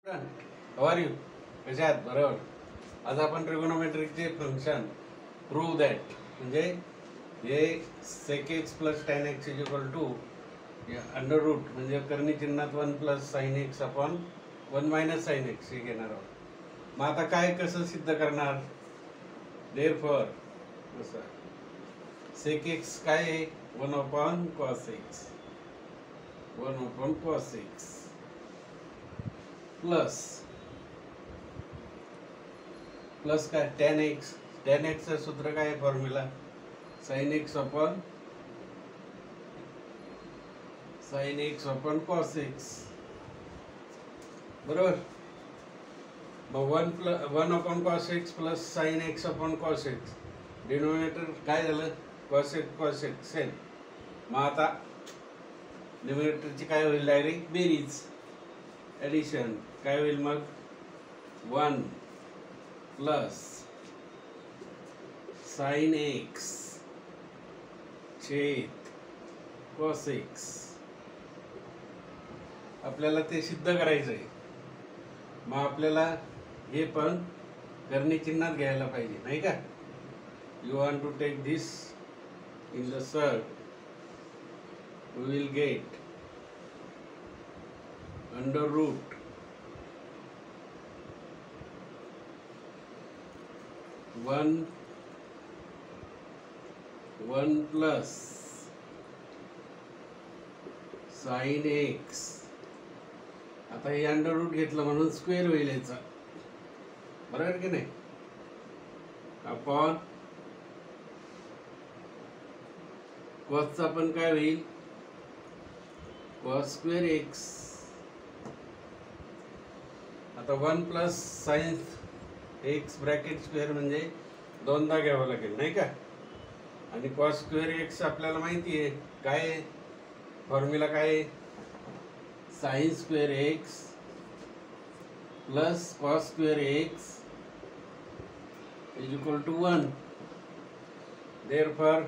How are you? कसे आहात? बरोबर. आज आपण ट्रिगोनोमेट्रिकचे फंक्शन प्रूव्ह दॅट म्हणजे हे sec X plus tan X is equal to under root म्हणजे कर्णी चिन्हात 1 plus sine X upon 1 minus sine x हे घेणार आहोत. मग आता काय कसं सिद्ध करणार? देअरफॉर कसं सेक एक्स काय आहे? 1 upon cos x, 1 upon cos x plus plus काय टॅन एक्स. टॅन एक्सचं सूत्र काय आहे? Formula sign X upon cos x, बरोबर. मग 1 upon cos x plus sine X upon cos x, denominator काय झालं? Cos x same. मग आता डिनोमिनेटरची काय होईल? डायरेक्ट बेरीज, ॲडिशन. काय होईल मग? 1 प्लस साइन एक्स छेद कॉस एक्स. आपल्याला ते सिद्ध करायचं आहे. मग आपल्याला हे पण कर्णी चिन्हात घ्यायला पाहिजे, नाही का? You want to take this in the sort, we will get under root 1 plus sine X. आता हे अंडर रूट घेतलं म्हणून स्क्वेअर होईल याचा, बरोबर की नाही? अपॉन कॉसचा पण काय होईल? Cos square x. आता 1 plus sine x bracket square म्हणजे दोनदा घ्यावं लागेल, नाही का? आणि कॉस स्क्वेअर एक्स आपल्याला माहिती आहे काय आहे? फॉर्म्युला काय आहे? Sine square X plus cos square X is equal to 1. Therefore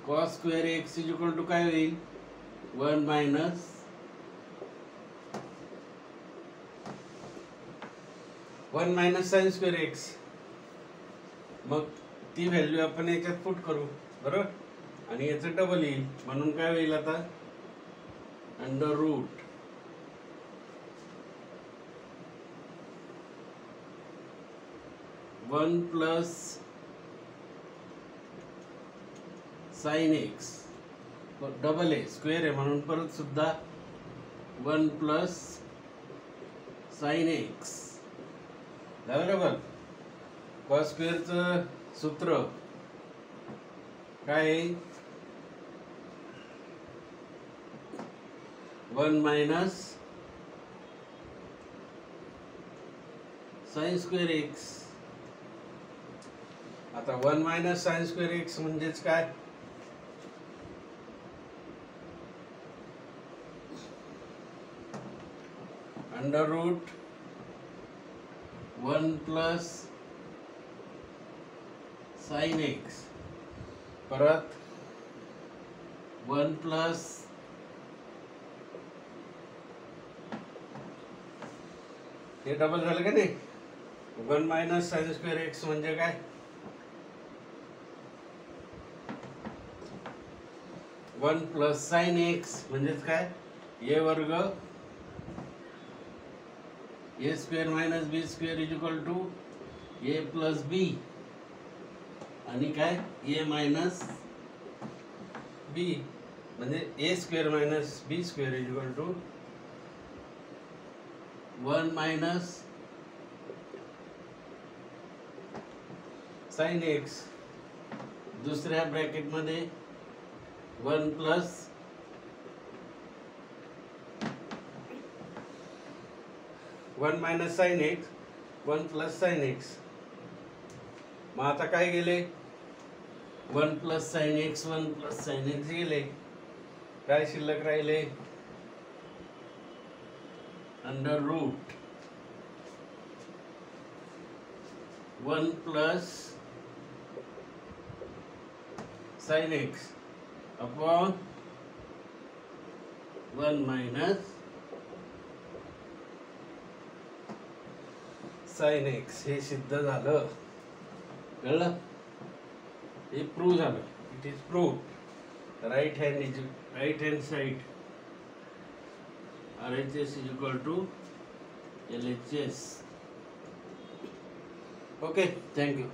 cos square X is equal to काय होईल? 1 minus 1 minus sine square X. मग ती व्हॅल्यू आपण याच्यात पुट करू, बरोबर. आणि याचं डबल येईल म्हणून काय होईल आता? Under root 1 plus sine X, double आहे, स्क्वेअर आहे म्हणून परत सुद्धा 1 प्लस साइन एक्स झालं डबल. कॉस स्क्वेअरचं सूत्र काय आहे? 1 मायनस साइन स्क्वेअर एक्स. आता 1 मायनस साइन स्क्वेअर एक्स म्हणजेच काय? Under root 1 plus sine X परत 1 प्लस हे डबल झालं का नाही? 1 मायनस साइन स्क्वेअर एक्स म्हणजे काय? 1 प्लस साइन एक्स म्हणजेच काय? ए वर्ग A square minus B square is equal to A plus B. आणि काय? ए मायनस बी म्हणजे A square minus B square is equal to 1 minus sine X. दुसऱ्या ब्रॅकेटमध्ये 1 plus one minus sine X 1 plus sine X. मग आता काय गेले? 1 plus sine X 1 plus sine X गेले. काय शिल्लक राहिले? Under root 1 plus sine X upon 1 minus sine x हे सिद्ध झालं, कळलं? हे प्रूव्ह झालं. It is prove. Right hand side RHS is equal to LHS. Okay, thank you.